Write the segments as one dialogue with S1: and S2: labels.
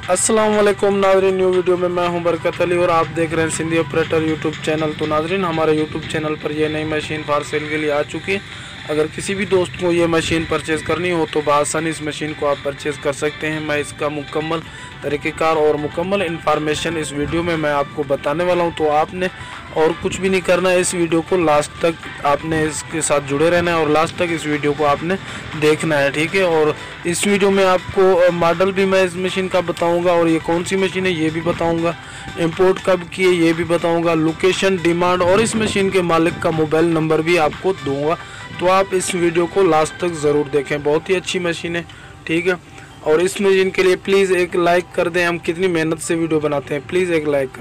S1: अस्सलाम वालेकुम नाज़रीन, न्यू वीडियो में मैं हूं बरकत अली और आप देख रहे हैं सिंधी ऑपरेटर यूट्यूब चैनल। तो नाज़रीन, हमारे यूट्यूब चैनल पर यह नई मशीन फॉर सेल के लिए आ चुकी है। अगर किसी भी दोस्त को ये मशीन परचेज़ करनी हो तो बआसानी इस मशीन को आप परचेज़ कर सकते हैं। मैं इसका मुकम्मल तरीक़ेकार और मुकम्मल इन्फॉर्मेशन इस वीडियो में मैं आपको बताने वाला हूं। तो आपने और कुछ भी नहीं करना है, इस वीडियो को लास्ट तक आपने इसके साथ जुड़े रहना है और लास्ट तक इस वीडियो को आपने देखना है, ठीक है। और इस वीडियो में आपको मॉडल भी मैं इस मशीन का बताऊंगा और ये कौन सी मशीन है ये भी बताऊंगा, इंपोर्ट कब की है ये भी बताऊंगा, लोकेशन, डिमांड और इस मशीन के मालिक का मोबाइल नंबर भी आपको दूंगा। तो आप इस वीडियो को लास्ट तक ज़रूर देखें, बहुत ही अच्छी मशीन है, ठीक है। और इस मशीन के लिए प्लीज़ एक लाइक कर दें। हम कितनी मेहनत से वीडियो बनाते हैं, प्लीज़ एक लाइक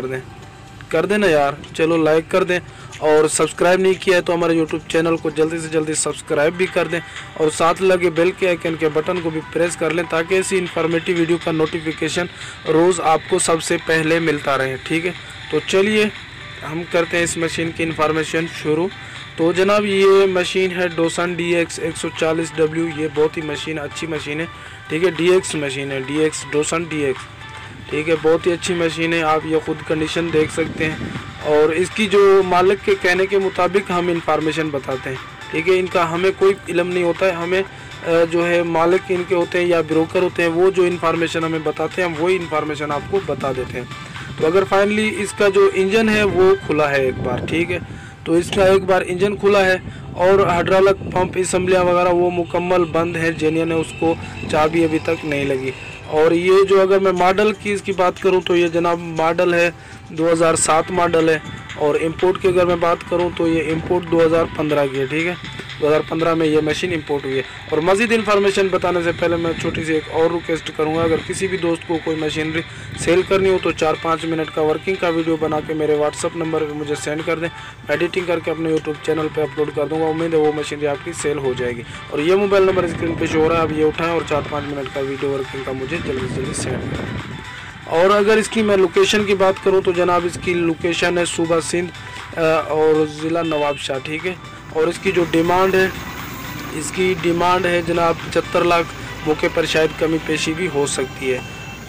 S1: कर दें ना यार, चलो लाइक कर दें। और सब्सक्राइब नहीं किया है तो हमारे यूट्यूब चैनल को जल्दी से जल्दी सब्सक्राइब भी कर दें और साथ लगे बेल के आइकन के बटन को भी प्रेस कर लें ताकि ऐसी इन्फॉर्मेटिव वीडियो का नोटिफिकेशन रोज़ आपको सबसे पहले मिलता रहे, ठीक है। तो चलिए हम करते हैं इस मशीन की इन्फॉर्मेशन शुरू। तो जनाब, ये मशीन है डोसन DX 140W। ये बहुत ही मशीन अच्छी मशीन है, ठीक है। DX मशीन है, DX डोसन DX, ठीक है। बहुत ही अच्छी मशीन है, आप ये खुद कंडीशन देख सकते हैं। और इसकी जो मालिक के कहने के मुताबिक हम इंफॉर्मेशन बताते हैं, ठीक है। इनका हमें कोई इल्म नहीं होता है, हमें जो है मालिक इनके होते हैं या ब्रोकर होते हैं, वो जो इन्फॉर्मेशन हमें बताते हैं हम वही इन्फॉर्मेशन आपको बता देते हैं। तो अगर फाइनली इसका जो इंजन है वो खुला है एक बार, ठीक है। तो इसका एक बार इंजन खुला है और हाइड्रोलिक पंप असम्बलियाँ वगैरह वो मुकम्मल बंद है, जेन्युइन है, उसको चाबी अभी तक नहीं लगी। और ये जो अगर मैं मॉडल की इसकी बात करूं तो ये जनाब मॉडल है 2007 मॉडल है। और इंपोर्ट की अगर मैं बात करूं तो ये इंपोर्ट 2015 की है, ठीक है। 2015 में ये मशीन इंपोर्ट हुई है। और मज़ीद इन्फॉर्मेशन बताने से पहले मैं छोटी सी एक और रिक्वेस्ट करूंगा, अगर किसी भी दोस्त को कोई मशीनरी सेल करनी हो तो 4-5 मिनट का वर्किंग का वीडियो बना के मेरे व्हाट्सअप नंबर पर मुझे सेंड कर दें। एडिटिंग करके अपने यूट्यूब चैनल पर अपलोड कर दूँगा। उम्मीद है वो मशीनरी आपकी सेल हो जाएगी। और ये मोबाइल नंबर स्क्रीन पर शो हो रहा है, आप ये उठाएँ और 4-5 मिनट का वीडियो वर्किंग का मुझे जल्दी से जल्दी सेंड करें। और अगर इसकी मैं लोकेशन की बात करूं तो जनाब इसकी लोकेशन है सूबा सिंध और ज़िला नवाबशाह, ठीक है। और इसकी जो डिमांड है, इसकी डिमांड है जनाब 75 लाख। मौके पर शायद कमी पेशी भी हो सकती है,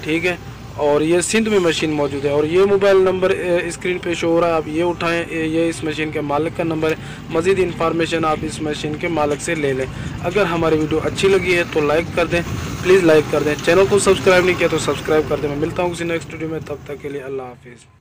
S1: ठीक है। और ये सिंध में मशीन मौजूद है। और ये मोबाइल नंबर स्क्रीन पे शो हो रहा है, आप ये उठाएं, ये इस मशीन के मालिक का नंबर है। मज़ीद इन्फॉर्मेशन आप इस मशीन के मालिक से ले लें। अगर हमारी वीडियो अच्छी लगी है तो लाइक कर दें, प्लीज़ लाइक कर दें। चैनल को सब्सक्राइब नहीं किया तो सब्सक्राइब कर दें। मैं मिलता हूँ किसी नेक्स्ट वीडियो में, तब तक के लिए अल्लाह हाफिज़।